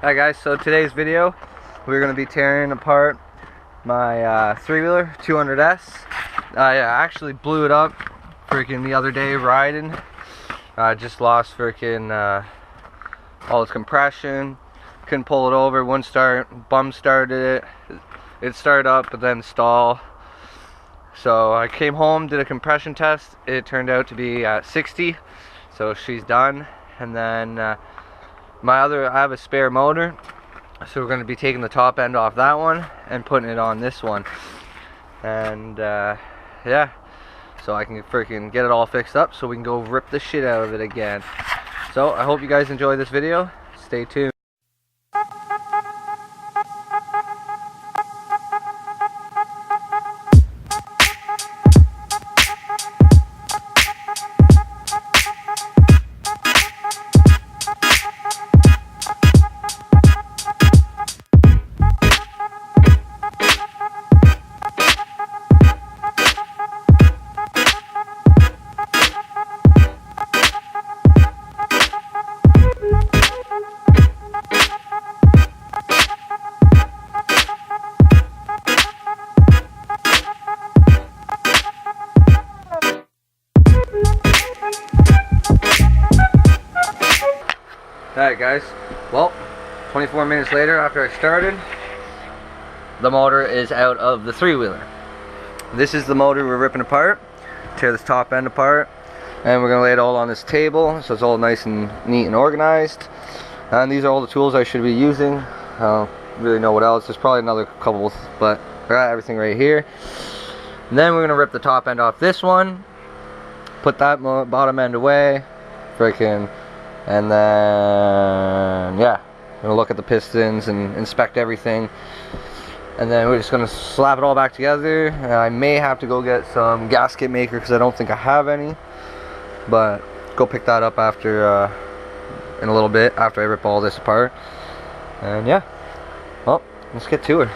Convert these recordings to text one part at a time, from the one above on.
Hi guys, so today's video we're going to be tearing apart my three-wheeler 200S. I actually blew it up freaking the other day riding. I just lost freaking all its compression, couldn't pull it over, wouldn't start, bum started it started up but then stall. So I came home, did a compression test, it turned out to be at 60, so she's done. And then I have a spare motor, so we're going to be taking the top end off that one and putting it on this one. And yeah, so I can freaking get it all fixed up so we can go rip the shit out of it again. So I hope you guys enjoy this video. Stay tuned. Alright guys, well, 24 minutes later after I started, the motor is out of the three-wheeler. This is the motor we're ripping apart. Tear this top end apart, and we're going to lay it all on this table so it's all nice and neat and organized. And these are all the tools I should be using. I don't really know what else. There's probably another couple, but I got everything right here. And then we're going to rip the top end off this one, put that bottom end away, freaking. And then, yeah, we're gonna look at the pistons and inspect everything. And then we're just gonna slap it all back together. And I may have to go get some gasket maker because I don't think I have any. But go pick that up after, in a little bit, after I rip all this apart. And yeah, well, let's get to it.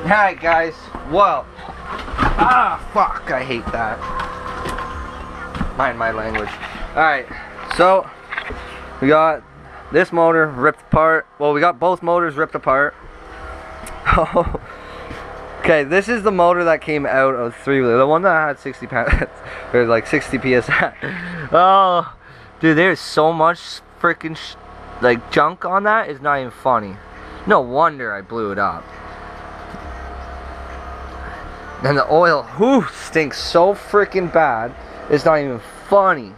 Alright guys, well, fuck, I hate that. Mind my language. Alright, so we got this motor ripped apart. Well, we got both motors ripped apart. Okay, this is the motor that came out of the three-wheeler, the one that had 60 pounds, or like 60 psi. Oh, dude, there's so much freaking like junk on that, it's not even funny. No wonder I blew it up. And the oil, stinks so freaking bad, it's not even funny.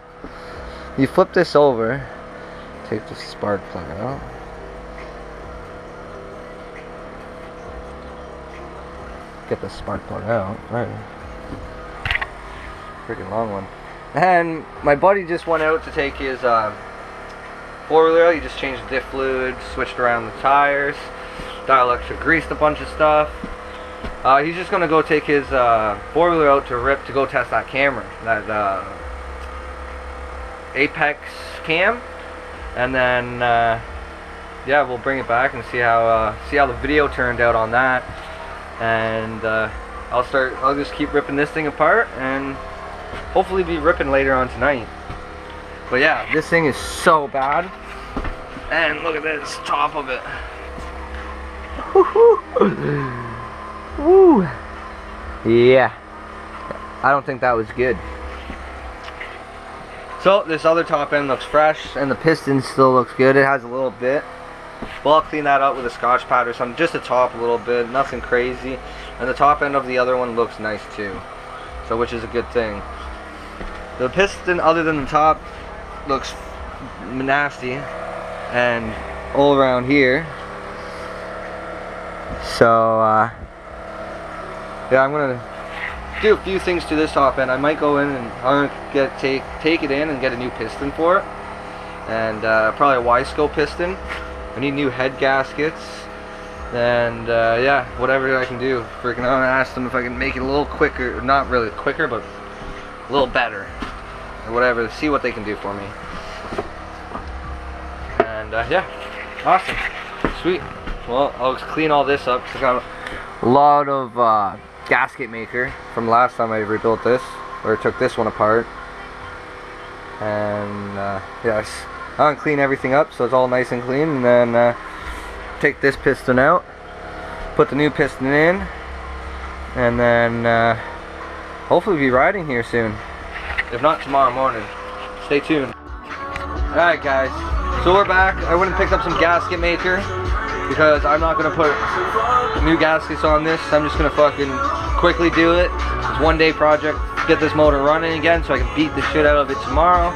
You flip this over, take the spark plug out. Get the spark plug out, right. Freaking long one. And my buddy just went out to take his four-wheeler. He just changed the diff fluid, switched around the tires, dielectric greased a bunch of stuff. He's just gonna go take his four-wheeler out to go test that camera, that Apex cam, and then yeah, we'll bring it back and see how the video turned out on that. And I'll just keep ripping this thing apart and hopefully be ripping later on tonight. But yeah, this thing is so bad. And look at this top of it. Woo. Yeah. I don't think that was good. So this other top end looks fresh, and the piston still looks good. It has a little bit. Well, I'll clean that up with a Scotch pad or something. Just the top a little bit, nothing crazy. And the top end of the other one looks nice too. So which is a good thing. The piston, other than the top, looks nasty. And all around here. So yeah, I'm gonna do a few things to this top end. I might go in and I'm gonna take it in and get a new piston for it, and probably a Y-scope piston. I need new head gaskets, and yeah, whatever I can do. Freaking, I'm gonna ask them if I can make it a little quicker, not really quicker, but a little better, or whatever. See what they can do for me. And yeah, awesome, sweet. Well, I'll clean all this up because I got a lot of gasket maker from last time I rebuilt this, or took this one apart. And yes, I'm gonna clean everything up so it's all nice and clean, and then take this piston out, put the new piston in, and then hopefully be riding here soon. If not tomorrow morning. Stay tuned. Alright guys, so we're back. I went and picked up some gasket maker because I'm not gonna put new gaskets on this. I'm just gonna fucking quickly do it. It's a one-day project. Get this motor running again so I can beat the shit out of it tomorrow.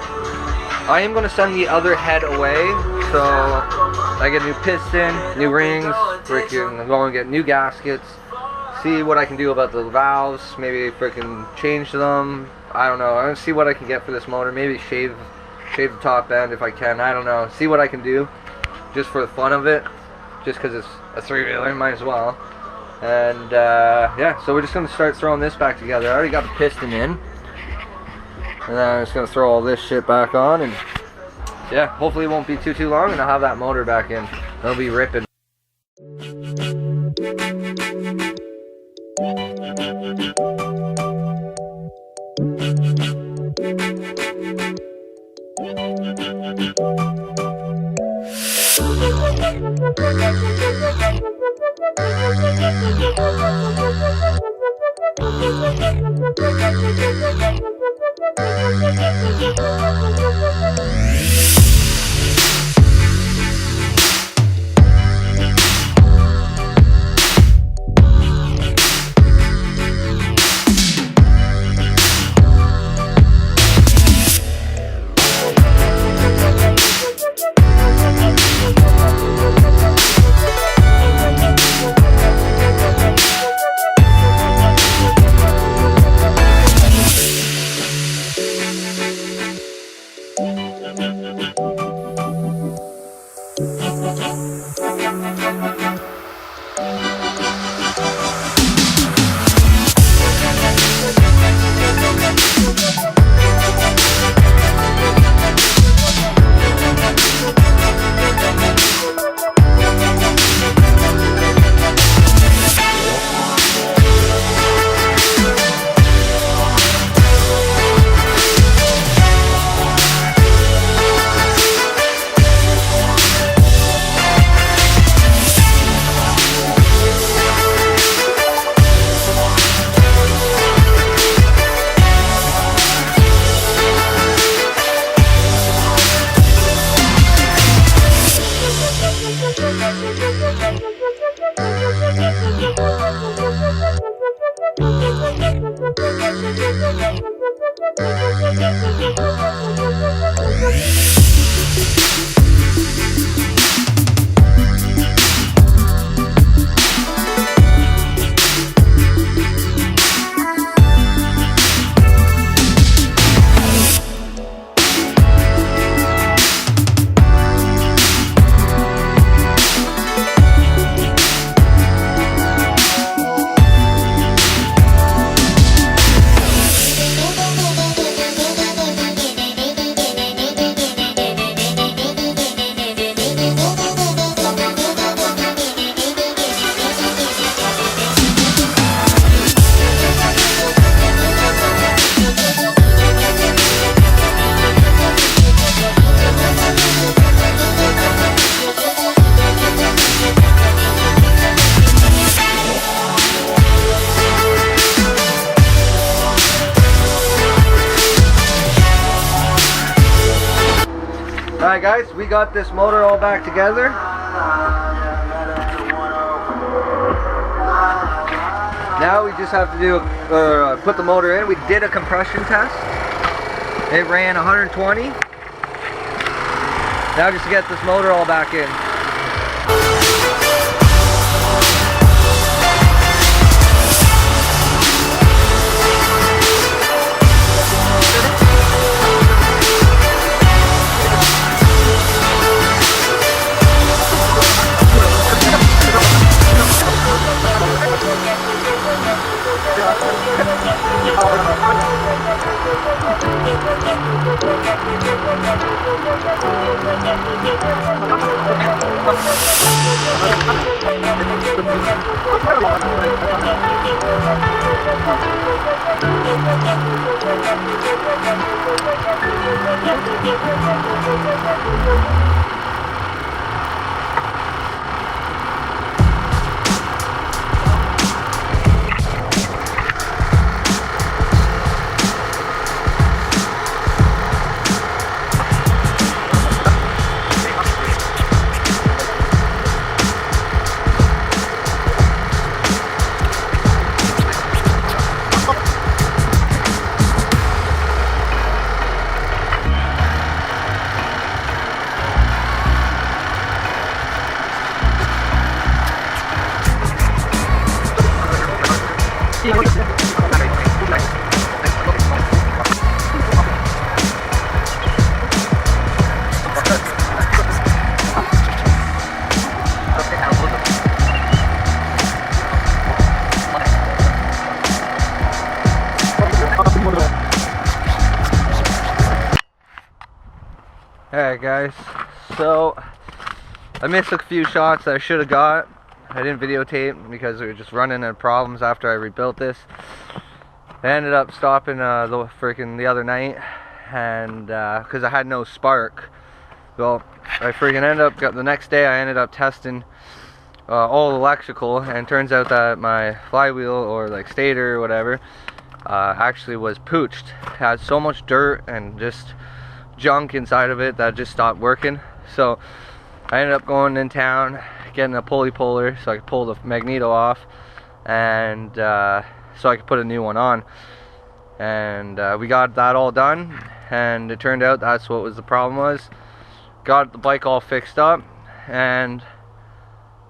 I am going to send the other head away, so I get a new piston, new rings, freaking, I'm going to get new gaskets, see what I can do about the valves, maybe freaking change them, I don't know, I'm going to see what I can get for this motor, maybe shave the top end if I can, I don't know, see what I can do, just for the fun of it, just because it's a three-wheeler, might as well. And yeah, so we're just going to start throwing this back together. I already got the piston in. And then I'm just going to throw all this shit back on. And yeah, hopefully it won't be too long and I'll have that motor back in. It'll be ripping. Alright guys, we got this motor all back together. Now we just have to do put the motor in. We did a compression test. It ran 120. Now just to get this motor all back in. Alright guys, so I missed a few shots that I should have got. I didn't videotape because we were just running into problems after I rebuilt this. I ended up stopping the other night, and because I had no spark. Well, I freaking ended up, the next day I ended up testing all electrical, and turns out that my flywheel, or like stator or whatever, actually was pooched. It had so much dirt and just junk inside of it that just stopped working. So I ended up going in town, getting a pulley puller so I could pull the magneto off, and so I could put a new one on. And we got that all done, and it turned out that's what was the problem was. Got the bike all fixed up, and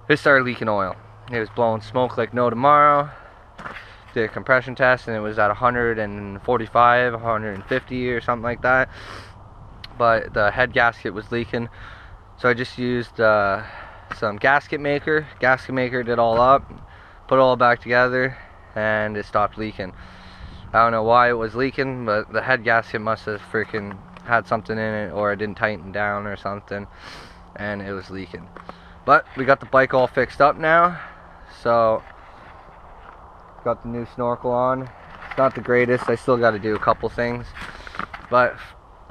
it started leaking oil. It was blowing smoke like no tomorrow. Did a compression test and it was at 145, 150 or something like that. But the head gasket was leaking, so I just used some gasket maker. Gasket maker did all up, put it all back together, and it stopped leaking. I don't know why it was leaking, but the head gasket must have freaking had something in it, or it didn't tighten down or something, and it was leaking. But we got the bike all fixed up now, so got the new snorkel on. It's not the greatest, I still got to do a couple things, but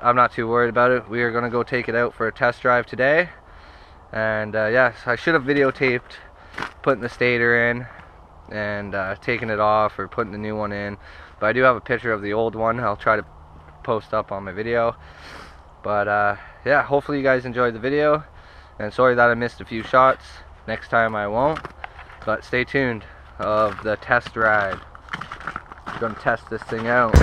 I'm not too worried about it. We are going to go take it out for a test drive today. And yes, I should have videotaped putting the stator in and taking it off, or putting the new one in. But I do have a picture of the old one. I'll try to post up on my video. But yeah, hopefully you guys enjoyed the video. And sorry that I missed a few shots. Next time I won't. But stay tuned of the test ride. I'm going to test this thing out.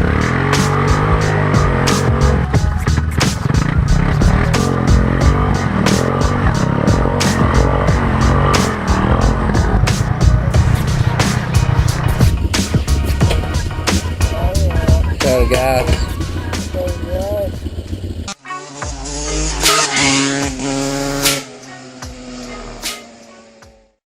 Gas.